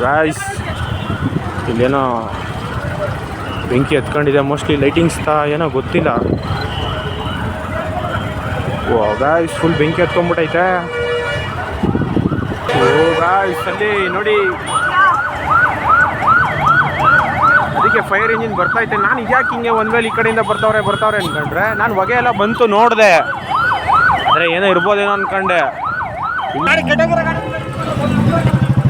Guys ಇಲ್ಲೇನೋ ಬೆಂಕಿ ಎತ್ಕೊಂಡಿದೆ, mostly lightings ಏನೋ ಗೊತ್ತಿಲ್ಲ. ಓ ಗಾಯ್ಸ್ ಫುಲ್ ಬೆಂಕಿ ಎತ್ಕೊಂಡ್ಬಿಟ್ಟೈತೆ. ಓ ಗಾಯ್ಸ್ ಅಲ್ಲಿ ನೋಡಿ, ಅದಕ್ಕೆ ಫೈರ್ ಇಂಜಿನ್ ಬರ್ತೈತೆ. ನಾನು ಇದ್ಯಾಕೆ ಹಿಂಗೆ ಒಂದು ವೇಳೆ ಈ ಕಡೆಯಿಂದ ಬರ್ತಾವ್ರೆ ಅನ್ಕೊಂಡ್ರೆ, ನಾನು ಹೊಗೆ ಎಲ್ಲ ಬಂತು ನೋಡಿದೆ, ಆದರೆ ಏನೋ ಇರ್ಬೋದೇನೋ ಅನ್ಕೊಂಡೆ.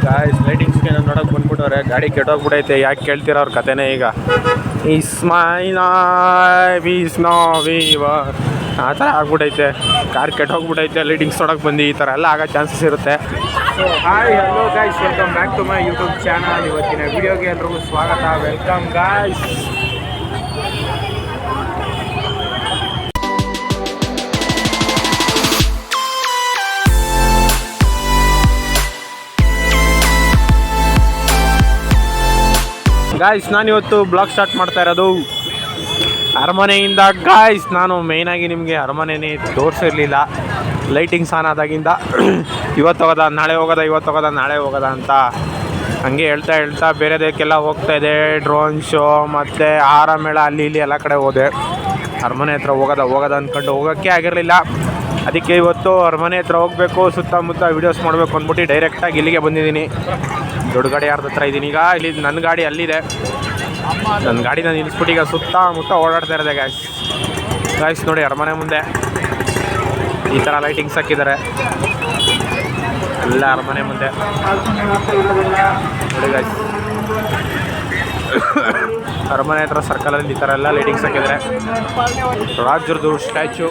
ಗಾಯ್ಸ್ ಲೈಟಿಂಗ್ಸ್ಗೆ ನಾನು ನೋಡೋಕೆ ಬಂದ್ಬಿಟ್ಟವ್ರೆ, ಗಾಡಿ ಕೆಟ್ಟೋಗ್ಬಿಟ್ಟೈತೆ. ಯಾಕೆ ಕೇಳ್ತೀರ ಅವ್ರ ಕತೆನೇ. ಈಗ ಆ ಥರ ಆಗ್ಬಿಟ್ಟೈತೆ, ಕಾರ್ ಕೆಟ್ಟೋಗ್ಬಿಟ್ಟೈತೆ, ಲೈಟಿಂಗ್ಸ್ ನೋಡೋಕೆ ಬಂದು ಈ ಥರ ಎಲ್ಲ ಆಗೋ ಚಾನ್ಸಸ್ ಇರುತ್ತೆ. So hi hello guys, welcome back to my YouTube channel. ಇವತ್ತಿನ ವಿಡಿಯೋಗೆ ಎಲ್ರಿಗೂ ಸ್ವಾಗತ, ವೆಲ್ಕಮ್ ಗಾಯ್ಸ್. ಗಾಯ್ಸ್ ನಾನಿವತ್ತು ಬ್ಲಾಗ್ ಸ್ಟಾರ್ಟ್ ಮಾಡ್ತಾ ಇರೋದು ಅರಮನೆಯಿಂದ. ಗಾಯ್ಸ್ ನಾನು ಮೇಯ್ನಾಗಿ ನಿಮಗೆ ಅರಮನೆನೇ ತೋರಿಸಿರಲಿಲ್ಲ, ಲೈಟಿಂಗ್ಸ್ ಆನ್ ಆದಾಗಿಂದ ಇವತ್ತು ಹೋಗೋದ ನಾಳೆ ಹೋಗೋದ ಅಂತ ಹಂಗೆ ಹೇಳ್ತಾ ಬೇರೆದಕ್ಕೆಲ್ಲ ಹೋಗ್ತಾ ಇದೆ. ಡ್ರೋನ್ ಶೋ ಮತ್ತು ಆಹಾರ ಮೇಳ ಅಲ್ಲಿ ಇಲ್ಲಿ ಎಲ್ಲ ಕಡೆ ಹೋದೆ. ಅರಮನೆ ಹತ್ರ ಹೋಗೋದ ಅಂದ್ಕೊಂಡು ಹೋಗೋಕ್ಕೆ ಆಗಿರಲಿಲ್ಲ. ಅದಕ್ಕೆ ಇವತ್ತು ಅರಮನೆ ಹತ್ರ ಹೋಗಬೇಕು, ಸುತ್ತಮುತ್ತ ವೀಡಿಯೋಸ್ ಮಾಡಬೇಕು ಅಂದ್ಬಿಟ್ಟು ಡೈರೆಕ್ಟಾಗಿ ಇಲ್ಲಿಗೆ ಬಂದಿದ್ದೀನಿ. ದೊಡ್ಡ ಗಾಡಿ ಯಾರ್ದು ಹತ್ರ ಇದ್ದೀನಿ. ಈಗ ಇಲ್ಲಿ ನನ್ನ ಗಾಡಿ ಅಲ್ಲಿದೆ, ನನ್ನ ಗಾಡಿನ ನಿಲ್ಲಿಸ್ಬಿಟ್ಟು ಈಗ ಸುತ್ತಮುತ್ತ ಓಡಾಡ್ತಾ ಇರೋದೆ ಗಾಯ್ಸ್. ನೋಡಿ ಅರಮನೆ ಮುಂದೆ ಈ ಥರ ಲೈಟಿಂಗ್ಸ್ ಹಾಕಿದ್ದಾರೆ ಎಲ್ಲ ಅರಮನೆ ಮುಂದೆ ನೋಡಿ ಗಾಯ್ಸ್. ಅರಮನೆ ಹತ್ರ ಸರ್ಕಲಲ್ಲಿ ಈ ಥರ ಎಲ್ಲ ಲೈಟಿಂಗ್ಸ್ ಹಾಕಿದ್ದಾರೆ. ರಾಜರದು ಸ್ಟ್ಯಾಚು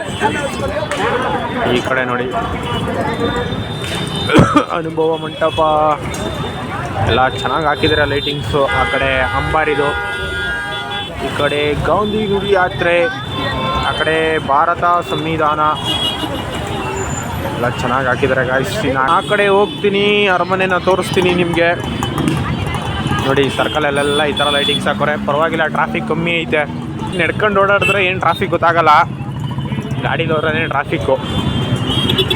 ಈ ಕಡೆ ನೋಡಿ, ಅನುಭವ ಮಂಟಪ ಎಲ್ಲ ಚೆನ್ನಾಗಿ ಹಾಕಿದ್ದಾರೆ ಲೈಟಿಂಗ್ಸು. ಆ ಕಡೆ ಅಂಬಾರಿದು, ಈ ಕಡೆ ಗಾಂಧಿ ಗುಡಿ ಯಾತ್ರೆ, ಆ ಕಡೆ ಭಾರತ ಸಂವಿಧಾನ ಎಲ್ಲ ಚೆನ್ನಾಗಿ ಹಾಕಿದ್ದಾರೆ ಗಾಯ್ಸ್. ಆ ಕಡೆ ಹೋಗ್ತೀನಿ, ಅರಮನೆನ ತೋರಿಸ್ತೀನಿ ನಿಮಗೆ. ನೋಡಿ ಸರ್ಕಲಲ್ಲೆಲ್ಲ ಈ ಥರ ಲೈಟಿಂಗ್ಸ್ ಹಾಕೋರೆ, ಪರವಾಗಿಲ್ಲ, ಟ್ರಾಫಿಕ್ ಕಮ್ಮಿ ಐತೆ. ನಡ್ಕೊಂಡು ಓಡಾಡಿದ್ರೆ ಏನು ಟ್ರಾಫಿಕ್ ಗೊತ್ತಾಗಲ್ಲ, ಗಾಡೀಲಿ ಹೋದ್ರೆ ಟ್ರಾಫಿಕ್ಕು.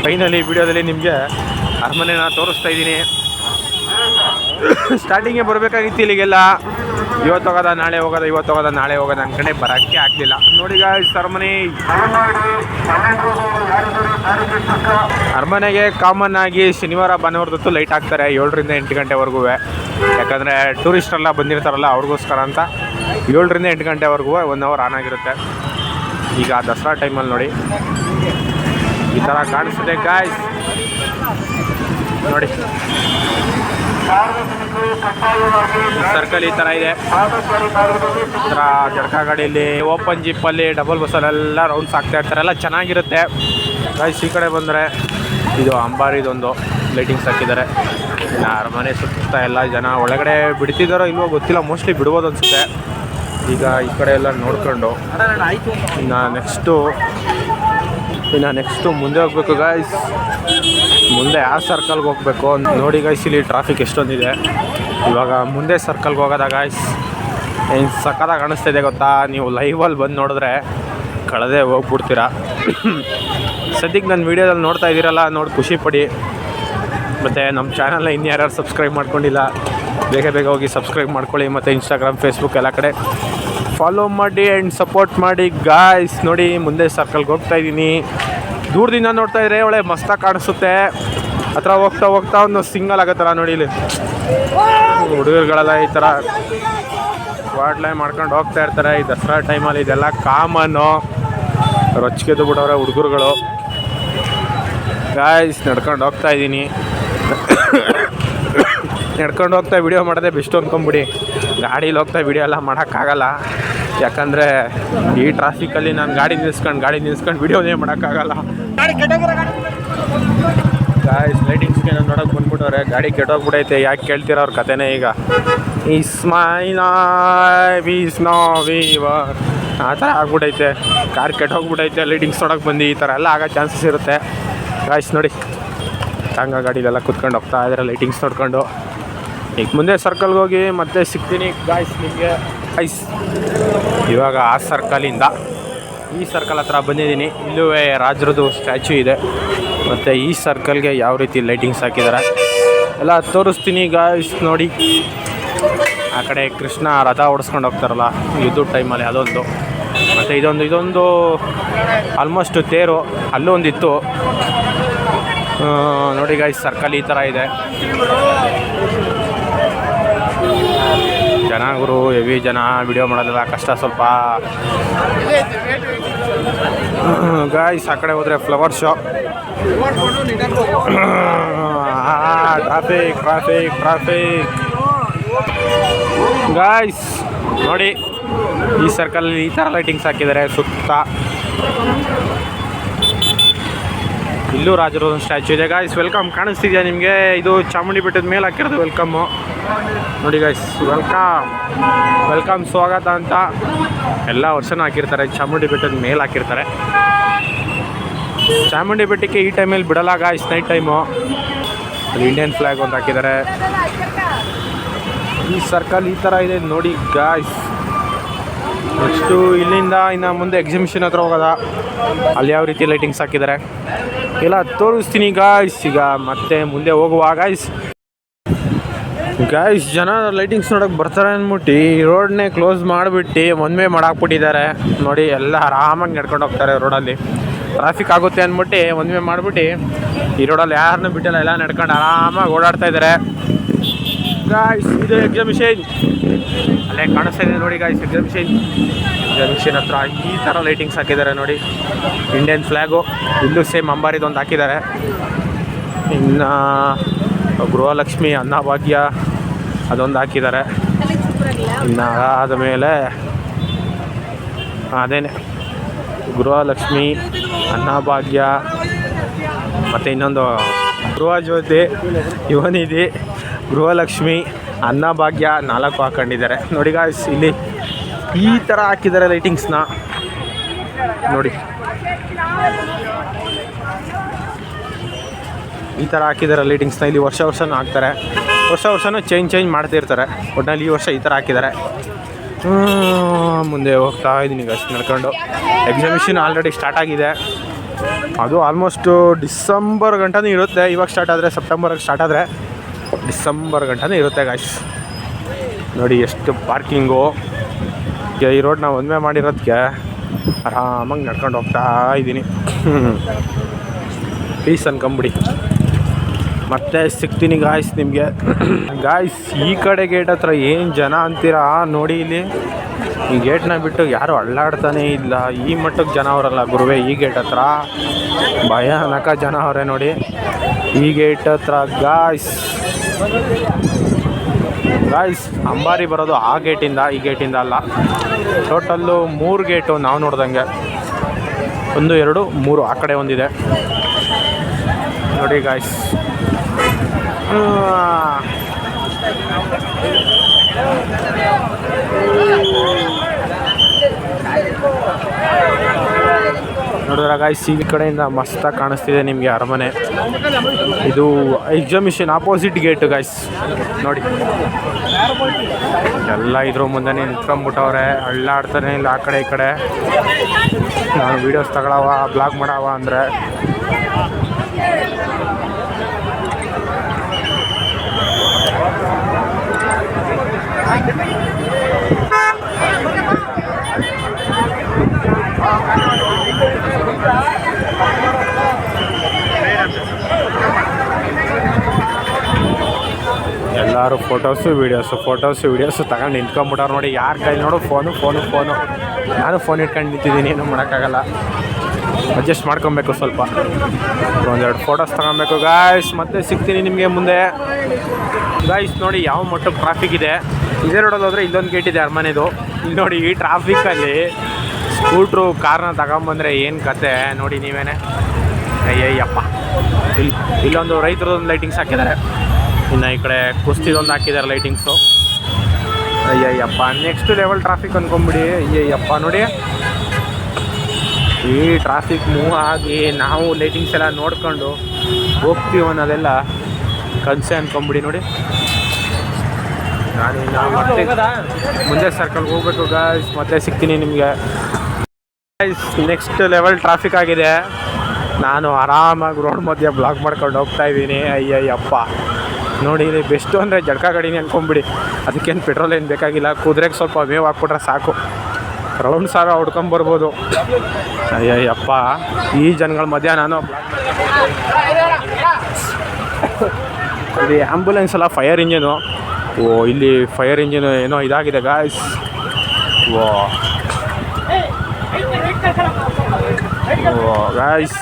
ಫೈನಲಿ ವಿಡಿಯೋದಲ್ಲಿ ನಿಮಗೆ ಅರಮನೆನ ತೋರಿಸ್ತಾ ಇದ್ದೀನಿ. ಸ್ಟಾರ್ಟಿಂಗೇ ಬರಬೇಕಾಗಿತ್ತು ಇಲ್ಲಿಗೆಲ್ಲ, ಇವತ್ತು ಹೋಗೋದ ನಾಳೆ ಹೋಗೋದ ಅಂದ್ಕೊಂಡೆ ಬರೋಕ್ಕೆ ಆಗಲಿಲ್ಲ. ನೋಡಿ ಗಾಯ್ಸ್ ಅರಮನೆಗೆ ಕಾಮನ್ ಆಗಿ ಶನಿವಾರ ಭಾನುವಾರದೊತ್ತು ಲೈಟ್ ಹಾಕ್ತಾರೆ 7ರಿಂದ 8 ಗಂಟೆವರೆಗೂ. ಯಾಕಂದರೆ ಟೂರಿಸ್ಟೆಲ್ಲ ಬಂದಿರ್ತಾರಲ್ಲ ಅವ್ರಿಗೋಸ್ಕರ ಅಂತ 7ರಿಂದ 8 ಗಂಟೆವರೆಗೂ 1 ಅವರ್ ಆನ್ ಆಗಿರುತ್ತೆ. ಈಗ ದಸರಾ ಟೈಮಲ್ಲಿ ನೋಡಿ ಈ ಥರ ಕಾಣಿಸ್ತಿದೆ ಗಾಯ್ಸ್. ನೋಡಿ ಸರ್ಕಲ್ ಈ ಥರ ಇದೆ. ಈ ಥರ ಜಡ್ಕ ಗಾಡಿಯಲ್ಲಿ, ಓಪನ್ ಜೀಪಲ್ಲಿ, ಡಬಲ್ ಬಸ್ಸಲ್ಲೆಲ್ಲ ರೌಂಡ್ಸ್ ಆಗ್ತಾ ಇರ್ತಾರೆ, ಎಲ್ಲ ಚೆನ್ನಾಗಿರುತ್ತೆ ಗಾಯ್ಸ್. ಈ ಕಡೆ ಬಂದರೆ ಇದು ಅಂಬಾರಿದೊಂದು ಲೈಟಿಂಗ್ಸ್ ಹಾಕಿದ್ದಾರೆ. ಇನ್ನು ಅರಮನೆ ಸುತ್ತ ಎಲ್ಲ ಜನ ಒಳಗಡೆ ಬಿಡ್ತಿದ್ದಾರೋ ಇಲ್ವೋ ಗೊತ್ತಿಲ್ಲ, ಮೋಸ್ಟ್ಲಿ ಬಿಡ್ಬೋದು ಅನಿಸುತ್ತೆ. ಈಗ ಈ ಕಡೆ ಎಲ್ಲ ನೋಡ್ಕೊಂಡು ಇನ್ನು ನೆಕ್ಸ್ಟು ಮುಂದೆ ಹೋಗ್ಬೇಕು ಗಾಯ್ಸ್. ಮುಂದೆ ಯಾವ ಸರ್ಕಲ್ಗೆ ಹೋಗ್ಬೇಕು ನೋಡಿ ಗಾಯ್ಸ್. ಇಲ್ಲಿ ಟ್ರಾಫಿಕ್ ಎಷ್ಟೊಂದಿದೆ. ಇವಾಗ ಮುಂದೆ ಸರ್ಕಲ್ಗೆ ಹೋಗೋದ ಗಾಯ್ಸ್. ಏನು ಸಕ್ಕತ್ತಾಗಿ ಕಾಣಿಸ್ತಿದೆ ಗೊತ್ತಾ, ನೀವು ಲೈವಲ್ಲಿ ಬಂದು ನೋಡಿದ್ರೆ ಕಳೆದೇ ಹೋಗ್ಬಿಡ್ತೀರಾ. ಸದ್ಯಕ್ಕೆ ನನ್ನ ವೀಡಿಯೋದಲ್ಲಿ ನೋಡ್ತಾ ಇದ್ದೀರಲ್ಲ, ನೋಡಿ ಖುಷಿ ಪಡಿ. ಮತ್ತು ನಮ್ಮ ಚಾನಲ್ನ ಇನ್ಯಾರು ಸಬ್ಸ್ಕ್ರೈಬ್ ಮಾಡ್ಕೊಂಡಿಲ್ಲ, ಬೇಗ ಹೋಗಿ ಸಬ್ಸ್ಕ್ರೈಬ್ ಮಾಡ್ಕೊಳ್ಳಿ. ಮತ್ತು ಇನ್ಸ್ಟಾಗ್ರಾಮ್, ಫೇಸ್ಬುಕ್ ಎಲ್ಲ ಕಡೆ ಫಾಲೋ ಮಾಡಿ ಆ್ಯಂಡ್ ಸಪೋರ್ಟ್ ಮಾಡಿ ಗಾಯ್ಸ್. ನೋಡಿ ಮುಂದೆ ಸರ್ಕಲ್ಗೆ ಹೋಗ್ತಾ ಇದ್ದೀನಿ. ದೂರದಿಂದ ನೋಡ್ತಾ ಇದ್ರೆ ಒಳ್ಳೆ ಮಸ್ತಾಗಿ ಕಾಣಿಸುತ್ತೆ. ಹತ್ರ ಹೋಗ್ತಾ ಒಂದು ಸಿಂಗಲ್ ಆಗುತ್ತಲ್ಲ ನೋಡಿ. ಇಲ್ಲಿ ಹುಡುಗರುಗಳೆಲ್ಲ ಈ ಥರ ವಾಡ್ಲೈ ಮಾಡ್ಕೊಂಡು ಹೋಗ್ತಾ ಇರ್ತಾರೆ. ಈ ದಸರಾ ಟೈಮಲ್ಲಿ ಇದೆಲ್ಲ ಕಾಮನ್ನು. ರೊಚ್ಚಿಗೆದ್ದು ಬಿಡೋರೆ ಹುಡುಗರುಗಳು ಗಾಯ್ಸ್. ನಡ್ಕೊಂಡು ಹೋಗ್ತಾ ಇದ್ದೀನಿ. ನಡ್ಕೊಂಡು ಹೋಗ್ತಾ ವಿಡಿಯೋ ಮಾಡೋದೇ ಬೆಸ್ಟ್ ಅಂದ್ಕೊಂಬಿಡಿ. ಗಾಡೀಲಿ ಹೋಗ್ತಾ ವಿಡಿಯೋ ಎಲ್ಲ ಮಾಡೋಕ್ಕಾಗಲ್ಲ, ಯಾಕಂದರೆ ಈ ಟ್ರಾಫಿಕಲ್ಲಿ ನಾನು ಗಾಡಿ ನಿಲ್ಸ್ಕೊಂಡು ವಿಡಿಯೋನೇ ಮಾಡೋಕ್ಕಾಗಲ್ಲ ಗಾಯ್ಸ್. ಲೈಟಿಂಗ್ಸ್ಗೆ ನಾನು ನೋಡೋಕೆ ಬಂದ್ಬಿಟ್ಟವ್ರೆ, ಗಾಡಿ ಕೆಟ್ಟೋಗ್ಬಿಟ್ಟೈತೆ. ಯಾಕೆ ಕೇಳ್ತೀರ ಅವ್ರ ಕತೆನೇ. ಈಗ ಆ ಥರ ಆಗ್ಬಿಟ್ಟೈತೆ, ಕಾರ್ ಕೆಟ್ಟೋಗ್ಬಿಟ್ಟೈತೆ, ಲೈಟಿಂಗ್ಸ್ ನೋಡೋಕೆ ಬಂದು ಈ ಥರ ಎಲ್ಲ ಆಗೋ ಚಾನ್ಸಸ್ ಇರುತ್ತೆ ಗಾಯ್ಸ್. ನೋಡಿ ಟಾಂಗ ಗಾಡಿಲೆಲ್ಲ ಕುತ್ಕೊಂಡು ಹೋಗ್ತಾ ಇದ್ದಾರೆ ಲೈಟಿಂಗ್ಸ್ ನೋಡ್ಕೊಂಡು. ಈಗ ಮುಂದೆ ಸರ್ಕಲ್ಗೆ ಹೋಗಿ ಮತ್ತೆ ಸಿಗ್ತೀನಿ ಗಾಯ್ಸ್ ನಿಮಗೆ. ಗಾಯ್ಸ್ ಇವಾಗ ಆ ಸರ್ಕಲಿಂದ ಈ ಸರ್ಕಲ್ ಹತ್ರ ಬಂದಿದ್ದೀನಿ. ಇಲ್ಲೂ ರಾಜರದು ಸ್ಟ್ಯಾಚು ಇದೆ. ಮತ್ತು ಈ ಸರ್ಕಲ್ಗೆ ಯಾವ ರೀತಿ ಲೈಟಿಂಗ್ಸ್ ಹಾಕಿದ್ದಾರೆ ಎಲ್ಲ ತೋರಿಸ್ತೀನಿ ಗಾಯ್ಸ್ ನೋಡಿ. ಆ ಕಡೆ ಕೃಷ್ಣ ರಥ ಓಡಿಸ್ಕೊಂಡು ಹೋಗ್ತಾರಲ್ಲ ಯುದ್ಧದ ಟೈಮಲ್ಲಿ ಅದೊಂದು, ಮತ್ತು ಇದೊಂದು ಆಲ್ಮೋಸ್ಟ್ ತೇರು ಅಲ್ಲೂ ಒಂದಿತ್ತು ನೋಡಿ ಗಾಯ್ಸ್. ಸರ್ಕಲ್ ಈ ಥರ ಇದೆ. ಜನ ಗುರು ಹೆವಿ ಜನ, ವಿಡಿಯೋ ಮಾಡೋದಲ್ಲ ಕಷ್ಟ ಸ್ವಲ್ಪ ಗಾಯ್ಸ್. ಆ ಕಡೆ ಹೋದರೆ flower show. Traffic traffic traffic guys ನೋಡಿ. ಈ ಸರ್ಕಲಲ್ಲಿ ಈ ಥರ ಲೈಟಿಂಗ್ಸ್ ಹಾಕಿದ್ದಾರೆ ಸುತ್ತ. ಇಲ್ಲೂ ರಾಜರು ಒಂದು ಸ್ಟ್ಯಾಚು ಇದೆ ಗಾಯ್ಸ್. ವೆಲ್ಕಮ್ ಕಾಣಿಸ್ತಿದೆಯಾ ನಿಮಗೆ? ಇದು ಚಾಮುಂಡಿ ಬೆಟ್ಟದ ಮೇಲೆ ಹಾಕಿರೋದು ವೆಲ್ಕಮ್ಮು ನೋಡಿ ಗಾಯ್ಸ್. ವೆಲ್ಕಮ್ ಸ್ವಾಗತ ಅಂತ ಎಲ್ಲ ವರ್ಷನೂ ಹಾಕಿರ್ತಾರೆ. ಚಾಮುಂಡಿ ಬೆಟ್ಟದ ಮೇಲೆ ಹಾಕಿರ್ತಾರೆ. ಚಾಮುಂಡಿ ಬೆಟ್ಟಕ್ಕೆ ಈ ಟೈಮಲ್ಲಿ ಬಿಡಲ್ಲ ಗಾಯ್ಸ್, ನೈಟ್ ಟೈಮು. ಅಲ್ಲಿ ಇಂಡಿಯನ್ ಫ್ಲ್ಯಾಗ್ ಒಂದು ಹಾಕಿದ್ದಾರೆ. ಈ ಸರ್ಕಲ್ ಈ ಥರ ಇದೆ ನೋಡಿ ಗಾಯ್ಸ್. ನೆಕ್ಸ್ಟು ಇಲ್ಲಿಂದ ಇನ್ನು ಮುಂದೆ ಎಕ್ಸಿಬಿಷನ್ ಹತ್ರ ಹೋಗೋದ, ಅಲ್ಲಿ ಯಾವ ರೀತಿ ಲೈಟಿಂಗ್ಸ್ ಹಾಕಿದ್ದಾರೆ ಎಲ್ಲ ತೋರಿಸ್ತೀನಿ ಗಾಯ್ಸ್. ಈಗ ಮತ್ತೆ ಮುಂದೆ ಹೋಗುವ ಗಾಯ್ಸ್. ಜನ ಲೈಟಿಂಗ್ಸ್ ನೋಡೋಕೆ ಬರ್ತಾರೆ ಅಂದ್ಬಿಟ್ಟು ಈ ರೋಡ್ನೇ ಕ್ಲೋಸ್ ಮಾಡಿಬಿಟ್ಟು ಒನ್ ವೇ ಮಾಡಾಕ್ಬಿಟ್ಟಿದ್ದಾರೆ ನೋಡಿ. ಎಲ್ಲ ಆರಾಮಾಗಿ ನಡ್ಕೊಂಡು ಹೋಗ್ತಾರೆ ರೋಡಲ್ಲಿ. ಟ್ರಾಫಿಕ್ ಆಗುತ್ತೆ ಅಂದ್ಬಿಟ್ಟು ಒನ್ ವೇ ಮಾಡಿಬಿಟ್ಟು ಈ ರೋಡಲ್ಲಿ ಯಾರನ್ನೂ ಬಿಟ್ಟಲ್ಲ, ಎಲ್ಲ ನಡ್ಕೊಂಡು ಆರಾಮಾಗಿ ಓಡಾಡ್ತಾ ಇದ್ದಾರೆ ಗಾಯ್ಸ್. ಇದು ಎಕ್ಸಿಬಿಷನ್ ಅಲ್ಲೇ ಕಾಣಿಸ್ತಾ ಇದೆ ನೋಡಿ ಗಾಯ್ಸ್. ಎಕ್ಸಿಬಿಷನ್ ಹತ್ರ ಈ ಥರ ಲೈಟಿಂಗ್ಸ್ ಹಾಕಿದ್ದಾರೆ ನೋಡಿ. ಇಂಡಿಯನ್ ಫ್ಲ್ಯಾಗು ಇಲ್ಲೂ ಸೇಮ್ ಅಂಬಾರಿದೊಂದು ಹಾಕಿದ್ದಾರೆ. ಇನ್ನು ಗೃಹಲಕ್ಷ್ಮಿ ಅನ್ನಭಾಗ್ಯ ಅದೊಂದು ಹಾಕಿದ್ದಾರೆ. ಇನ್ನು ಆದಮೇಲೆ ಅದೇನೆ ಗೃಹಲಕ್ಷ್ಮಿ ಅನ್ನಭಾಗ್ಯ ಮತ್ತು ಇನ್ನೊಂದು ಗೃಹಜ್ಯೋತಿ ಯುವನಿಧಿ ಗೃಹಲಕ್ಷ್ಮಿ ಅನ್ನಭಾಗ್ಯ 4 ಹಾಕೊಂಡಿದ್ದಾರೆ ನೋಡಿ ಗಾಯ್ಸ್. ಇಲ್ಲಿ ಈ ಥರ ಹಾಕಿದ್ದಾರೆ ಲೈಟಿಂಗ್ಸ್ನ ನೋಡಿ. ಈ ಥರ ಹಾಕಿದ್ದಾರೆ ಲೈಟಿಂಗ್ಸ್ನ. ಇಲ್ಲಿ ವರ್ಷನೂ ಹಾಕ್ತಾರೆ, ವರ್ಷನೂ ಚೇಂಜ್ ಮಾಡ್ತಿರ್ತಾರೆ. ಒಟ್ಟಿನಲ್ಲಿ ಈ ವರ್ಷ ಈ ಥರ ಹಾಕಿದ್ದಾರೆ. ಮುಂದೆ ಹೋಗ್ತಾ ಇದ್ದೀನಿ ಗಾಯ್ಸ್ ನಡ್ಕೊಂಡು. ಎಕ್ಸಿಬಿಷನ್ ಆಲ್ರೆಡಿ ಸ್ಟಾರ್ಟ್ ಆಗಿದೆ. ಅದು ಆಲ್ಮೋಸ್ಟು ಡಿಸೆಂಬರ್ ಗಂಟನೂ ಇರುತ್ತೆ. ಇವಾಗ ಸ್ಟಾರ್ಟ್ ಆದರೆ ಸೆಪ್ಟೆಂಬರ್ಗೆ ಸ್ಟಾರ್ಟ್ ಆದರೆ ಡಿಸೆಂಬರ್ ಗಂಟನೂ ಇರುತ್ತೆ ಗಾಯ್ಸ್. ನೋಡಿ ಎಷ್ಟು ಪಾರ್ಕಿಂಗು. ಈ ರೋಡ್ನ ಒನ್ಮೆ ಮಾಡಿರೋದಕ್ಕೆ ಆರಾಮಾಗಿ ನಡ್ಕೊಂಡು ಹೋಗ್ತಾ ಇದ್ದೀನಿ. ಪೀಸ್ ಅನ್ಕೊಂಬಿಡಿ. ಮತ್ತೆ ಸಿಗ್ತೀನಿ ಗಾಯ್ಸ್ ನಿಮಗೆ. ಗಾಯ್ಸ್ ಈ ಕಡೆ ಗೇಟ್ ಹತ್ರ ಏನು ಜನ ಅಂತೀರಾ ನೋಡಿ. ಇಲ್ಲಿ ಈ ಗೇಟ್ನ ಬಿಟ್ಟು ಯಾರು ಅಳ್ಳಾಡ್ತಾನೇ ಇಲ್ಲ. ಈ ಮಟ್ಟಕ್ಕೆ ಜನ ಅವರಲ್ಲ ಗುರುವೆ. ಈ ಗೇಟ್ ಹತ್ರ ಭಯಾನಕ ಜನ ಅವರೇ ನೋಡಿ. ಈ ಗೇಟ್ ಹತ್ರ ಗಾಯ್ಸ್ ಅಂಬಾರಿ ಬರೋದು ಆ ಗೇಟಿಂದ, ಈ ಗೇಟಿಂದ ಅಲ್ಲ. ಟೋಟಲ್ಲು 3 ಗೇಟು ನಾವು ನೋಡ್ದಂಗೆ. 1 2 3 ಆ ಕಡೆ ಒಂದಿದೆ ನೋಡಿ ಗಾಯ್ಸ್. ನೋಡಿದ್ರ ಗಾಯ್ಸ್ ಈ ಕಡೆಯಿಂದ ಮಸ್ತಾಗಿ ಕಾಣಿಸ್ತಿದೆ ನಿಮಗೆ ಅರಮನೆ. ಇದು ಎಕ್ಸಿಬಿಷನ್ ಆಪೋಸಿಟ್ ಗೇಟು ಗಾಯ್ಸ್ ನೋಡಿ. ಎಲ್ಲ ಇದ್ರ ಮುಂದೆ ನಿಂತ್ಕೊಂಡ್ಬಿಟ್ಟವ್ರೆ, ಅಳ್ಳಾಡ್ತಾನೆ ಇಲ್ಲ ಆ ಕಡೆ ಈ ಕಡೆ. ನಾನು ವೀಡಿಯೋಸ್ ತಗೊಳವ ಬ್ಲಾಗ್ ಮಾಡವ ಅಂದರೆ ಎಲ್ಲರೂ ಫೋಟೋಸು ವೀಡಿಯೋಸು ತಗೊಂಡು ನಿಂತ್ಕೊಂಡ್ಬಿಟ್ಟವ್ರು ನೋಡಿ. ಯಾರ ಕೈ ನೋಡು ಫೋನು. ನಾನು ಫೋನ್ ಇಟ್ಕೊಂಡು ನಿಂತಿದ್ದೀನಿ, ಏನು ಮಾಡೋಕ್ಕಾಗಲ್ಲ. ಅಡ್ಜಸ್ಟ್ ಮಾಡ್ಕೊಬೇಕು ಸ್ವಲ್ಪ. 1-2 ಫೋಟೋಸ್ ತಗೊಬೇಕು ಗಾಯ್ಸ್. ಮತ್ತೆ ಸಿಗ್ತೀನಿ ನಿಮಗೆ ಮುಂದೆ ಗಾಯ್ಸ್. ನೋಡಿ ಯಾವ ಮಟ್ಟಕ್ಕೆ ಟ್ರಾಫಿಕ್ ಇದೆ. ಇದೇ ರೋಡಲ್ಲಿ ಹೋದರೆ ಇಲ್ಲೊಂದು ಗೇಟ್ ಇದೆ ಅರಮನೆದು. ಇಲ್ಲಿ ನೋಡಿ ಈ ಟ್ರಾಫಿಕ್ಕಲ್ಲಿ ಸ್ಕೂಟ್ರು ಕಾರ್ನ ತಗೊಂಬಂದರೆ ಏನು ಕತೆ ನೋಡಿ ನೀವೇನೆ. ಅಯ್ಯಯ್ಯಪ್ಪ. ಇಲ್ಲೊಂದು ರೈತರದೊಂದು ಲೈಟಿಂಗ್ಸ್ ಹಾಕಿದ್ದಾರೆ. ಇನ್ನು ಈ ಕಡೆ ಕುಸ್ತಿದೊಂದು ಹಾಕಿದ್ದಾರೆ ಲೈಟಿಂಗ್ಸು. ಅಯ್ಯಯ್ಯಪ್ಪ ನೆಕ್ಸ್ಟ್ ಲೆವೆಲ್ ಟ್ರಾಫಿಕ್ ಅಂದ್ಕೊಂಬಿಡಿ. ಅಯ್ಯಯ್ಯಪ್ಪ ನೋಡಿ ಈ ಟ್ರಾಫಿಕ್ ಮೂವ್ ಆಗಿ ನಾವು ಲೈಟಿಂಗ್ಸ್ ಎಲ್ಲ ನೋಡ್ಕೊಂಡು ಹೋಗ್ತೀವಿ ಅನ್ನೋದೆಲ್ಲ ಕನಸೆ ಅಂದ್ಕೊಂಬಿಡಿ ನೋಡಿ. ನಾನಿನ್ನು ಮತ್ತೆ ಮುಂದೆ ಸರ್ಕಲ್ಗೆ ಹೋಗ್ಬೇಕು ಗಾಯ್ಸ್. ಮತ್ತೆ ಸಿಗ್ತೀನಿ ನಿಮಗೆ ಗಾಯ್ಸ್. ನೆಕ್ಸ್ಟ್ ಲೆವೆಲ್ ಟ್ರಾಫಿಕ್ ಆಗಿದೆ. ನಾನು ಆರಾಮಾಗಿ ರೋಡ್ ಮಧ್ಯೆ ಬ್ಲಾಕ್ ಮಾಡ್ಕೊಂಡು ಹೋಗ್ತಾಯಿದ್ದೀನಿ. ಅಯ್ಯಯ್ಯಪ್ಪ ನೋಡಿ ಇಲ್ಲಿ ಬೆಸ್ಟು ಅಂದರೆ ಜಡ್ಕ ಗಾಡಿನೇ ಅನ್ಕೊಂಬಿಡಿ. ಅದಕ್ಕೇನು ಪೆಟ್ರೋಲ್ ಏನು ಬೇಕಾಗಿಲ್ಲ, ಕುದುರೆಗೆ ಸ್ವಲ್ಪ ಮೇವು ಹಾಕ್ಬಿಟ್ರೆ ಸಾಕು, ರೌಂಡ್ ಸಾಗ ಹೊಡ್ಕೊಂಬರ್ಬೋದು. ಅಯ್ಯಪ್ಪ, ಈ ಜನಗಳ ಮಧ್ಯ ನಾನು ಇಲ್ಲಿ ಆ್ಯಂಬುಲೆನ್ಸ್ ಅಲ್ಲ, ಫೈರ್ ಇಂಜಿನು. ಓ, ಇಲ್ಲಿ ಫೈರ್ ಇಂಜಿನು ಏನೋ ಇದಾಗಿದೆ ಗಾಯ್ಸ್. ಓ ಗಾಯ್ಸ್,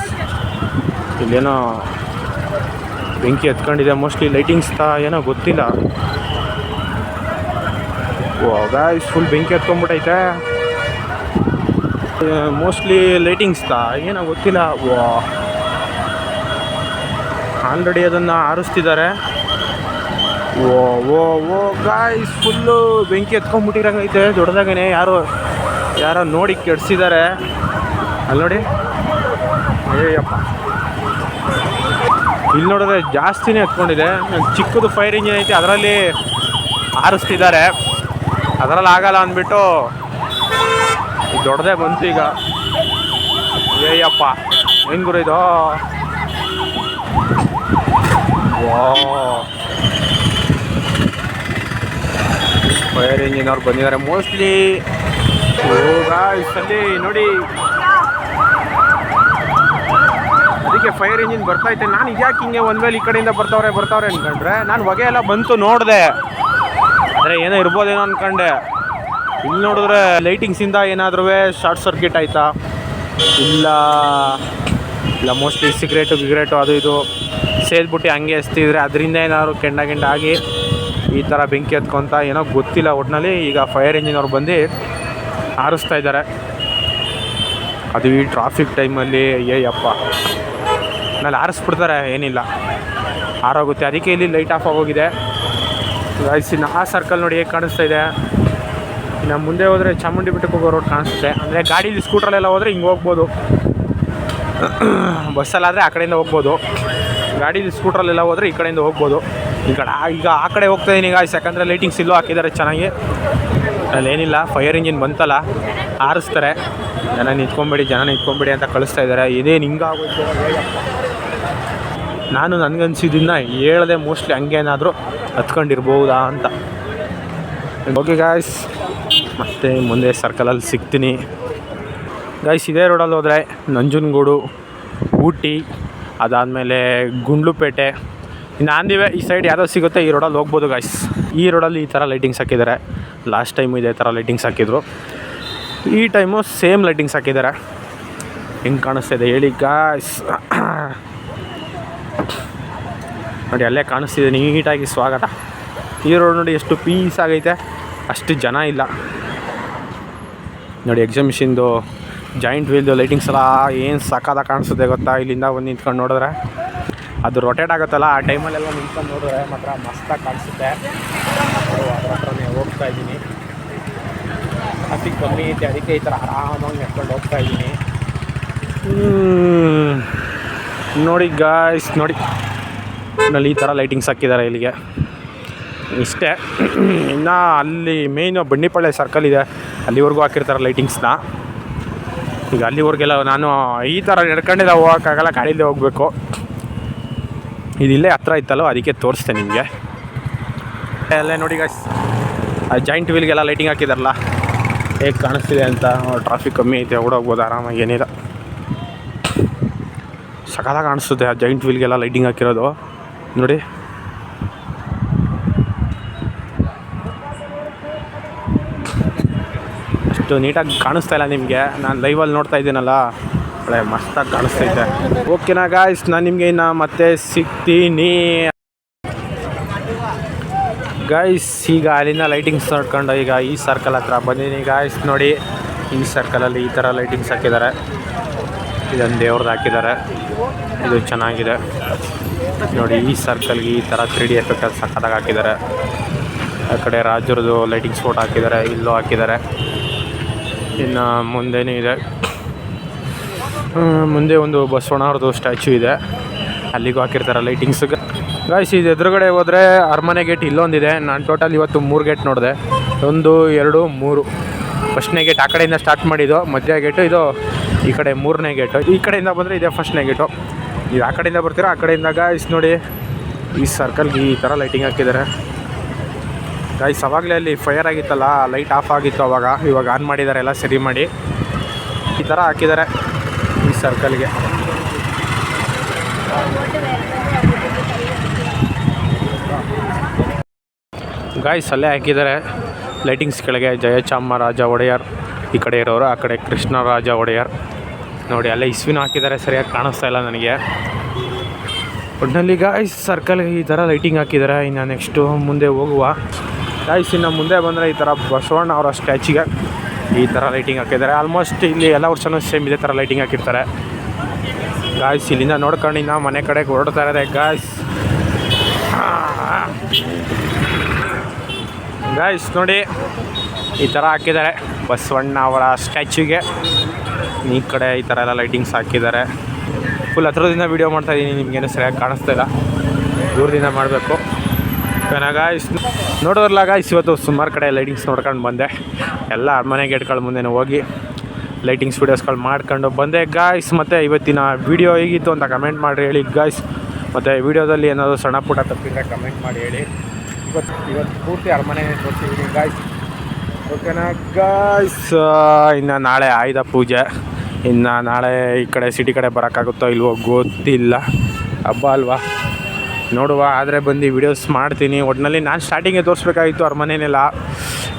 ಇಲ್ಲೇನೋ ಬೆಂಕಿ ಎತ್ಕೊಂಡಿದೆ, ಮೋಸ್ಟ್ಲಿ ಲೈಟಿಂಗ್ಸ್ ಏನೋ ಗೊತ್ತಿಲ್ಲ. ಓ ಗಾಯ್ಸ್, ಫುಲ್ ಬೆಂಕಿ ಎತ್ಕೊಂಡ್ಬಿಟ್ಟೈತೆ, ಮೋಸ್ಟ್ಲಿ ಲೈಟಿಂಗ್ಸ್ ಏನೋ ಗೊತ್ತಿಲ್ಲ. ಓ, ಆಲ್ರೆಡಿ ಅದನ್ನು ಆರಿಸ್ತಿದ್ದಾರೆ. ಓ ಓ ಓ ಗಾಯ್ಸ್, ಫುಲ್ಲು ಬೆಂಕಿ ಎತ್ಕೊಂಡ್ಬಿಟ್ಟಿರಂಗೈತೆ ದೊಡ್ಡದಾಗೇ. ಯಾರೋ ನೋಡಿ ಕೆಡಿಸಿದ್ದಾರೆ ಅಲ್ಲಿ ನೋಡಿ. ಅಯ್ಯಪ್ಪ, ಇಲ್ಲಿ ನೋಡಿದ್ರೆ ಜಾಸ್ತಿನೇ ಎತ್ಕೊಂಡಿದೆ. ಚಿಕ್ಕದು ಫೈರ್ ಇಂಜಿನ್ ಐತಿ, ಅದರಲ್ಲಿ ಆರಿಸ್ತಿದ್ದಾರೆ. ಅದರಲ್ಲಿ ಆಗಲ್ಲ ಅಂದ್ಬಿಟ್ಟು ದೊಡ್ಡದೇ ಬಂತು ಈಗ. ಅಯ್ಯಪ್ಪ, ಏನು ಗುರು ಇದು? ಫೈರ್ ಇಂಜಿನ್ ಅವ್ರು ಬಂದಿದ್ದಾರೆ ಮೋಸ್ಟ್ಲಿ. ಅಲ್ಲಿ ನೋಡಿ, ಅದಕ್ಕೆ ಫೈರ್ ಇಂಜಿನ್ ಬರ್ತೈತೆ. ನಾನು ಇದ್ಯಾಕೆ ಹಿಂಗೆ ಒಂದು ವೇಳೆ ಈ ಕಡೆಯಿಂದ ಬರ್ತಾವ್ರೆ ಅಂದ್ಕೊಂಡ್ರೆ, ನಾನು ಹೊಗೆ ಎಲ್ಲ ಬಂತು ನೋಡಿದೆ, ಆದರೆ ಏನೋ ಇರ್ಬೋದೇನೋ ಅಂದ್ಕೊಂಡೆ. ಇಲ್ಲಿ ನೋಡಿದ್ರೆ ಲೈಟಿಂಗ್ಸಿಂದ ಏನಾದ್ರೂ ಶಾರ್ಟ್ ಸರ್ಕ್ಯೂಟ್ ಆಯಿತಾ, ಇಲ್ಲ ಮೋಸ್ಟ್ಲಿ ಸಿಗ್ರೇಟು ಅದು ಇದು ಸೇದ್ಬಿಟ್ಟು ಹಂಗೆ ಎಸ್ತಿದ್ರೆ ಅದರಿಂದ ಏನಾದ್ರು ಕೆಂಡ ಆಗಿ ಈ ಥರ ಬೆಂಕಿ ಎತ್ಕೊಂತ ಏನೋ ಗೊತ್ತಿಲ್ಲ. ಒಟ್ಟಿನಲ್ಲಿ ಈಗ ಫೈರ್ ಇಂಜಿನ್ ಅವ್ರು ಬಂದು ಆರಿಸ್ತಾ ಇದ್ದಾರೆ. ಅದು ಈ ಟ್ರಾಫಿಕ್ ಟೈಮಲ್ಲಿ ಅಯ್ಯಪ್ಪ, ನಲ್ಲಿ ಆರಿಸ್ಬಿಡ್ತಾರೆ, ಏನಿಲ್ಲ ಆರೋಗುತ್ತೆ. ಅದಕ್ಕೆ ಇಲ್ಲಿ ಲೈಟ್ ಆಫ್ ಆಗೋಗಿದೆ. ಇನ್ನು ಆ ಸರ್ಕಲ್ ನೋಡಿ ಹೇಗೆ ಕಾಣಿಸ್ತಾ ಇದೆ. ಇನ್ನು ಮುಂದೆ ಹೋದರೆ ಚಾಮುಂಡಿ ಬೆಟ್ಟಕ್ಕೆ ಹೋಗೋ ರೋಡ್ ಕಾಣಿಸುತ್ತೆ. ಅಂದರೆ ಗಾಡೀಲಿ ಸ್ಕೂಟ್ರಲ್ಲೆಲ್ಲ ಹೋದರೆ ಹಿಂಗೆ ಹೋಗ್ಬೋದು, ಬಸ್ಸಲ್ಲಾದರೆ ಆ ಕಡೆಯಿಂದ ಹೋಗ್ಬೋದು. ಗಾಡೀಲಿ ಸ್ಕೂಟ್ರಲ್ಲೆಲ್ಲ ಹೋದರೆ ಈ ಕಡೆಯಿಂದ ಹೋಗ್ಬೋದು. ಈಗ ಆ ಕಡೆ ಹೋಗ್ತಾಯಿದ್ದೀನಿ ಈಗ, ಯಾಕಂದರೆ ಲೈಟಿಂಗ್ಸ್ ಇಲ್ಲೂ ಹಾಕಿದ್ದಾರೆ ಚೆನ್ನಾಗಿ. ಅಲ್ಲೇನಿಲ್ಲ, ಫೈರ್ ಇಂಜಿನ್ ಬಂತಲ್ಲ, ಆರಿಸ್ತಾರೆ. ಜನ ನಿಂತ್ಕೊಂಬೇಡಿ ಅಂತ ಕಳಿಸ್ತಾ ಇದ್ದಾರೆ. ಇದೇನು ಹಿಂಗಾಗೋಯ್ತು? ನಾನು ನನಗನ್ಸಿದ್ದನ್ನ ಹೇಳ್ದೆ, ಮೋಸ್ಟ್ಲಿ ಹಂಗೇನಾದರೂ ಹತ್ಕೊಂಡಿರ್ಬೋದಾ ಅಂತ. ಓಕೆ ಗಾಯ್ಸ್, ಮತ್ತೆ ಮುಂದೆ ಸರ್ಕಲಲ್ಲಿ ಸಿಗ್ತೀನಿ ಗಾಯ್ಸ್. ಇದೇ ರೋಡಲ್ಲಿ ಹೋದರೆ ನಂಜನಗೂಡು, ಊಟಿ, ಅದಾದಮೇಲೆ ಗುಂಡ್ಲುಪೇಟೆ, ಇನ್ನು ಆಂದಿವೆ ಈ ಸೈಡ್ ಯಾವುದೋ ಸಿಗುತ್ತೆ, ಈ ರೋಡಲ್ಲಿ ಹೋಗ್ಬೋದು ಗಾಯ್ಸ್. ಈ ರೋಡಲ್ಲಿ ಈ ಥರ ಲೈಟಿಂಗ್ಸ್ ಹಾಕಿದ್ದಾರೆ. ಲಾಸ್ಟ್ ಟೈಮು ಇದೇ ಥರ ಲೈಟಿಂಗ್ಸ್ ಹಾಕಿದ್ರು, ಈ ಟೈಮು ಸೇಮ್ ಲೈಟಿಂಗ್ಸ್ ಹಾಕಿದ್ದಾರೆ. ಹೆಂಗೆ ಕಾಣಿಸ್ತಿದೆ ಹೇಳಿ ಗಾಯ್ಸ್? ನೋಡಿ, ಅಲ್ಲೇ ಕಾಣಿಸ್ತಿದೆ ನೀಟಾಗಿ ಸ್ವಾಗತ. ಈ ರೋಡ್ ನೋಡಿ ಎಷ್ಟು ಪೀಸ್ ಆಗೈತೆ, ಅಷ್ಟು ಜನ ಇಲ್ಲ ನೋಡಿ. ಎಕ್ಸಿಬಿಷನ್ದು ಜಾಯಿಂಟ್ ವೀಲ್ದು ಲೈಟಿಂಗ್ಸ್ ಎಲ್ಲ ಏನು ಸಕ್ಕದ ಕಾಣಿಸುತ್ತೆ ಗೊತ್ತಾ? ಇಲ್ಲಿಂದ ಒಂದು ನಿಂತ್ಕೊಂಡು ನೋಡಿದ್ರೆ ಅದು ರೊಟೇಟ್ ಆಗುತ್ತಲ್ಲ, ಆ ಟೈಮಲ್ಲೆಲ್ಲ ನಿಂತ್ಕೊಂಡು ನೋಡಿದ್ರೆ ಮಾತ್ರ ಮಸ್ತಾಗಿ ಕಾಣಿಸುತ್ತೆ. ಅದರ ಹತ್ರನೇ ಹೋಗ್ತಾ ಇದ್ದೀನಿ. ಟ್ರಾಫಿಕ್ ಕಮ್ಮಿ ಐತೆ, ಅದಕ್ಕೆ ಈ ಥರ ಆರಾಮಾಗಿ ನೆಟ್ಕೊಂಡು ಹೋಗ್ತಾ ಇದ್ದೀನಿ. ನೋಡಿ ಗಾಯ್ಸ್, ನೋಡಿ ನಲ್ಲಿ ಈ ಥರ ಲೈಟಿಂಗ್ಸ್ ಹಾಕಿದ್ದಾರೆ ಇಲ್ಲಿಗೆ. ಇಷ್ಟೇ. ಇನ್ನು ಅಲ್ಲಿ ಮೇಯ್ನು ಬಂಡಿಪಾಳ್ಯ ಸರ್ಕಲ್ ಇದೆ, ಅಲ್ಲಿವರೆಗೂ ಹಾಕಿರ್ತಾರೆ ಲೈಟಿಂಗ್ಸ್ನ. ಈಗ ಅಲ್ಲಿವರೆಗೆಲ್ಲ ನಾನು ಈ ಥರ ನಡ್ಕೊಂಡಿಲ್ಲ, ಹೋಗೋಕ್ಕಾಗಲ್ಲ, ಗಾಡೀಲೇ ಹೋಗಬೇಕು. ಇದಿಲ್ಲೇ ಹತ್ರ ಇತ್ತಲ್ಲೋ, ಅದಕ್ಕೆ ತೋರಿಸ್ತೆ ನಿಮಗೆ. ಅಲ್ಲೇ ನೋಡಿ ಗಾಯ್ಸ್, ಜಾಯಿಂಟ್ ವೀಲ್ಗೆಲ್ಲ ಲೈಟಿಂಗ್ ಹಾಕಿದಾರಲ್ಲ, ಹೇಗೆ ಕಾಣಿಸ್ತಿದೆ ಅಂತ. ಟ್ರಾಫಿಕ್ ಕಮ್ಮಿ ಐತೆ, ಓಡೋಗ್ಬೋದು ಆರಾಮಾಗಿ, ಏನಿಲ್ಲ. ಸಕಾಲಾಗಿ ಕಾಣಿಸುತ್ತೆ ಆ ಜಾಯಿಂಟ್ ವೀಲ್ಗೆಲ್ಲ ಲೈಟಿಂಗ್ ಹಾಕಿರೋದು ನೋಡಿ. ಅಷ್ಟು ನೀಟಾಗಿ ಕಾಣಿಸ್ತಾ ಇಲ್ಲ ನಿಮಗೆ, ನಾನು ಲೈವಲ್ಲಿ ನೋಡ್ತಾ ಇದ್ದೀನಲ್ಲ, ಒಳ್ಳೆ ಮಸ್ತಾಗಿ ಕಾಣಿಸ್ತೈತೆ. ಓಕೆನಾ ಗಾಯ್ಸ್, ನಾನು ನಿಮಗೆ ಇನ್ನು ಮತ್ತೆ ಸಿಗ್ತೀನಿ ಗಾಯ್ಸ್. ಈಗ ಅಲ್ಲಿಂದ ಲೈಟಿಂಗ್ಸ್ ನೋಡ್ಕೊಂಡು ಈಗ ಈ ಸರ್ಕಲ್ ಹತ್ರ ಬಂದಿದ್ದೀನಿ ಗಾಯ್ಸ್. ನೋಡಿ, ಈ ಸರ್ಕಲಲ್ಲಿ ಈ ಥರ ಲೈಟಿಂಗ್ಸ್ ಹಾಕಿದ್ದಾರೆ. ಇದೊಂದು ದೇವ್ರದ್ದು ಹಾಕಿದ್ದಾರೆ, ಇದು ಚೆನ್ನಾಗಿದೆ ನೋಡಿ. ಈ ಸರ್ಕಲ್ಗೆ ಈ ಥರ 3D ಎಫೆಕ್ಟ್ ಅದು ಸಕ್ಕತ್ತಾಗಿ ಹಾಕಿದ್ದಾರೆ. ಆ ಕಡೆ ರಾಜರದು ಲೈಟಿಂಗ್ಸ್ ಫೋಟೋ ಹಾಕಿದ್ದಾರೆ, ಇಲ್ಲೂ ಹಾಕಿದ್ದಾರೆ. ಇನ್ನು ಮುಂದೆನೂ ಇದೆ, ಮುಂದೆ ಒಂದು ಬಸವಣ್ಣವ್ರದ್ದು ಸ್ಟ್ಯಾಚ್ಯೂ ಇದೆ, ಅಲ್ಲಿಗೂ ಹಾಕಿರ್ತಾರೆ ಲೈಟಿಂಗ್ಸ್ ಗಾಯ್ಸ್. ಇದು ಎದುರುಗಡೆ ಹೋದರೆ ಅರಮನೆ ಗೇಟ್ ಇಲ್ಲೊಂದಿದೆ. ನಾನು ಟೋಟಲ್ ಇವತ್ತು 3 ಗೇಟ್ ನೋಡಿದೆ, 1, 2, 3. ಫಸ್ಟ್ನೇ ಗೇಟ್ ಆ ಕಡೆಯಿಂದ ಸ್ಟಾರ್ಟ್ ಮಾಡಿದ್ದು, ಮಧ್ಯ ಗೇಟು ಇದು, ಈ ಕಡೆ 3ನೇ ಗೇಟು. ಈ ಕಡೆಯಿಂದ ಬಂದರೆ ಇದೆ ಫಸ್ಟ್ನೇ ಗೇಟು. ನೀವು ಆ ಕಡೆಯಿಂದ ಬರ್ತೀರಾ, ಆ ಕಡೆಯಿಂದ ಗಾಯ್ಸ್ ನೋಡಿ ಈ ಸರ್ಕಲ್ಗೆ ಈ ಥರ ಲೈಟಿಂಗ್ ಹಾಕಿದ್ದಾರೆ ಗೈಸ್. ಅವಾಗಲೇ ಅಲ್ಲಿ ಫೈರ್ ಆಗಿತ್ತಲ್ಲ, ಲೈಟ್ ಆಫ್ ಆಗಿತ್ತು ಅವಾಗ, ಇವಾಗ ಆನ್ ಮಾಡಿದ್ದಾರೆ ಎಲ್ಲ ಸರಿ ಮಾಡಿ. ಈ ಥರ ಹಾಕಿದ್ದಾರೆ ಈ ಸರ್ಕಲ್ಗೆ. ಗಾಯ್ಸ್ ಅಲ್ಲೇ ಹಾಕಿದ್ದಾರೆ ಲೈಟಿಂಗ್ಸ್ ಕೆಳಗೆ ಜಯಚಾಮರಾಜ ಒಡೆಯರ್ ಈ ಕಡೆ ಇರೋರು, ಆ ಕಡೆ ಕೃಷ್ಣರಾಜ ಒಡೆಯರ್. ನೋಡಿ ಅಲ್ಲೇ ಇಸ್ವಿನ ಹಾಕಿದ್ದಾರೆ, ಸರಿಯಾಗಿ ಕಾಣಿಸ್ತಾ ಇಲ್ಲ ನನಗೆ. ಒಟ್ಟಿನಲ್ಲಿ ಗಾಯ್ಸ್ ಸರ್ಕಲ್ಗೆ ಈ ಥರ ಲೈಟಿಂಗ್ ಹಾಕಿದ್ದಾರೆ. ಇನ್ನು ನೆಕ್ಸ್ಟು ಮುಂದೆ ಹೋಗುವ ಗಾಯ್ಸ್. ಇನ್ನು ಮುಂದೆ ಬಂದರೆ ಈ ಥರ ಬಸವಣ್ಣ ಅವರ ಸ್ಟ್ಯಾಚ್ಯೂಗೆ ಈ ಥರ ಲೈಟಿಂಗ್ ಹಾಕಿದ್ದಾರೆ. ಆಲ್ಮೋಸ್ಟ್ ಇಲ್ಲಿ ಎಲ್ಲ ವರ್ಷವೂ ಸೇಮ್ ಇದೇ ಥರ ಲೈಟಿಂಗ್ ಹಾಕಿರ್ತಾರೆ ಗಾಯ್ಸ್. ಇಲ್ಲಿಂದ ನೋಡ್ಕೊಂಡು ಇನ್ನು ಮನೆ ಕಡೆಗೆ ಹೊರಡ್ತಾ ಇದ್ದಾರೆ ಗಾಯ್ಸ್. ಗಾಯ್ಸ್ ನೋಡಿ ಈ ಥರ ಹಾಕಿದ್ದಾರೆ ಬಸವಣ್ಣ ಅವರ ಸ್ಟ್ಯಾಚ್ಯೂಗೆ. ಈ ಕಡೆ ಈ ಥರ ಎಲ್ಲ ಲೈಟಿಂಗ್ಸ್ ಹಾಕಿದ್ದಾರೆ. ಫುಲ್ ಹತ್ರದಿಂದ ವೀಡಿಯೋ ಮಾಡ್ತಾಯಿದ್ದೀನಿ, ನಿಮಗೇನು ಸರಿಯಾಗಿ ಕಾಣಿಸ್ತಾ ಇಲ್ಲ, ದೂರದಿಂದ ಮಾಡಬೇಕು. ಗಾಯ್ಸ್ ನೋಡೋರಲ್ಲ ಗಾಯ್ಸ್, ಇವತ್ತು ಸುಮಾರು ಕಡೆ ಲೈಟಿಂಗ್ಸ್ ನೋಡ್ಕೊಂಡು ಬಂದೆ. ಎಲ್ಲ ಅರಮನೆ ಗೇಟ್ಗಳ ಮುಂದೆ ಹೋಗಿ ಲೈಟಿಂಗ್ಸ್ ವೀಡಿಯೋಸ್ಗಳು ಮಾಡ್ಕೊಂಡು ಬಂದೆ ಗಾಯ್ಸ್. ಮತ್ತು ಇವತ್ತಿನ ವೀಡಿಯೋ ಹೇಗಿತ್ತು ಅಂತ ಕಮೆಂಟ್ ಮಾಡಿ ಹೇಳಿ ಗಾಯ್ಸ್. ಮತ್ತು ವೀಡಿಯೋದಲ್ಲಿ ಏನಾದರೂ ಸಣ್ಣ ಪುಟ್ಟ ತಪ್ಪಿದ್ರೆ ಕಮೆಂಟ್ ಮಾಡಿ ಹೇಳಿ. ಇವತ್ತು ಪೂರ್ತಿ ಅರಮನೆ ತೋರಿಸಿದ್ದೀನಿ ಗಾಯ್ಸ್. ಓಕೆನಾ ಗಾಯ್ಸ್. ಇನ್ನು ನಾಳೆ ಆಯುಧ ಪೂಜೆ. ಇನ್ನು ನಾಳೆ ಈ ಕಡೆ ಸಿಟಿ ಕಡೆ ಬರೋಕ್ಕಾಗುತ್ತೋ ಇಲ್ವೋ ಗೊತ್ತಿಲ್ಲ, ಹಬ್ಬ ಅಲ್ವಾ, ನೋಡುವ. ಆದರೆ ಬಂದು ವೀಡಿಯೋಸ್ ಮಾಡ್ತೀನಿ. ಒಟ್ಟಿನಲ್ಲಿ ನಾನು ಸ್ಟಾರ್ಟಿಂಗೇ ತೋರಿಸ್ಬೇಕಾಗಿತ್ತು ಅರಮನೆನೆಲ್ಲ.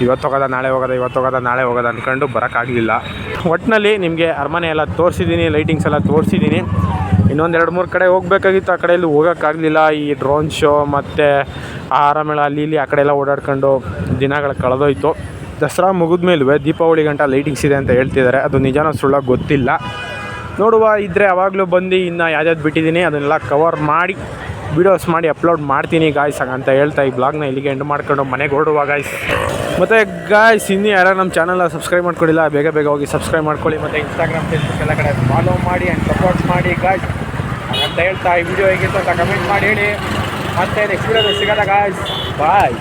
ಇವತ್ತು ಹೋಗೋದ ನಾಳೆ ಹೋಗೋದ, ಇವತ್ತು ಹೋಗೋದ ನಾಳೆ ಹೋಗೋದ ಅಂದ್ಕೊಂಡು ಬರೋಕ್ಕಾಗಲಿಲ್ಲ. ಒಟ್ಟಿನಲ್ಲಿ ನಿಮಗೆ ಅರಮನೆ ಎಲ್ಲ ತೋರಿಸಿದ್ದೀನಿ, ಲೈಟಿಂಗ್ಸ್ ಎಲ್ಲ ತೋರಿಸಿದ್ದೀನಿ. ಇನ್ನೊಂದು 2-3 ಕಡೆ ಹೋಗಬೇಕಾಗಿತ್ತು, ಆ ಕಡೆಯಲ್ಲಿ ಹೋಗೋಕ್ಕಾಗಲಿಲ್ಲ. ಈ ಡ್ರೋನ್ ಶೋ ಮತ್ತು ಆಹಾರ ಮೇಳ ಅಲ್ಲಿ ಇಲ್ಲಿ ಆ ಕಡೆ ಎಲ್ಲ ಓಡಾಡ್ಕೊಂಡು ದಿನಗಳು ಕಳೆದೋಯ್ತು. ದಸರಾ ಮುಗಿದ ಮೇಲೂ ದೀಪಾವಳಿ ಗಂಟ ಲೈಟಿಂಗ್ಸ್ ಇದೆ ಅಂತ ಹೇಳ್ತಿದ್ದಾರೆ. ಅದು ನಿಜಾನೋ ಸುಳ್ಳ ಗೊತ್ತಿಲ್ಲ, ನೋಡುವ. ಇದ್ದರೆ ಅವಾಗಲೂ ಬಂದು ಇನ್ನು ಯಾವ್ಯಾವ್ದು ಬಿಟ್ಟಿದ್ದೀನಿ ಅದನ್ನೆಲ್ಲ ಕವರ್ ಮಾಡಿ ವೀಡಿಯೋಸ್ ಮಾಡಿ ಅಪ್ಲೋಡ್ ಮಾಡ್ತೀನಿ ಗಾಯ್ಸ್ ಅಂತ ಹೇಳ್ತಾ ಈ ಬ್ಲಾಗ್ನ ಇಲ್ಲಿಗೆ ಎಂಡ್ ಮಾಡ್ಕೊಂಡು ಮನೆಗೆ ಹೊರಡುವ ಗಾಯ್ಸ್. ಮತ್ತು ಗಾಯ್ಸ್ ಇನ್ನೂ ಯಾರು ನಮ್ಮ ಚಾನಲ್ನ ಸಬ್ಸ್ಕ್ರೈಬ್ ಮಾಡ್ಕೊಳ್ಳಿಲ್ಲ, ಬೇಗ ಬೇಗ ಹೋಗಿ ಸಬ್ಸ್ಕ್ರೈಬ್ ಮಾಡ್ಕೊಳ್ಳಿ. ಮತ್ತು ಇನ್ಸ್ಟಾಗ್ರಾಮ್, ಫೇಸ್ಬುಕ್ ಎಲ್ಲ ಕಡೆ ಫಾಲೋ ಮಾಡಿ ಆ್ಯಂಡ್ ಸಪೋರ್ಟ್ ಮಾಡಿ ಗಾಯ್ಸ್ ಅಂತ ಹೇಳ್ತಾ ಈ ವಿಡಿಯೋ ಹೇಗಿತ್ತು ಅಂತ ಕಮೆಂಟ್ ಮಾಡಿ ಹೇಳಿ. ಮತ್ತು ನೆಕ್ಸ್ಟ್ ವಿಡಿಯೋದಲ್ಲಿ ಸಿಗೋದ ಗಾಯ್ಸ್. ಬಾಯ್.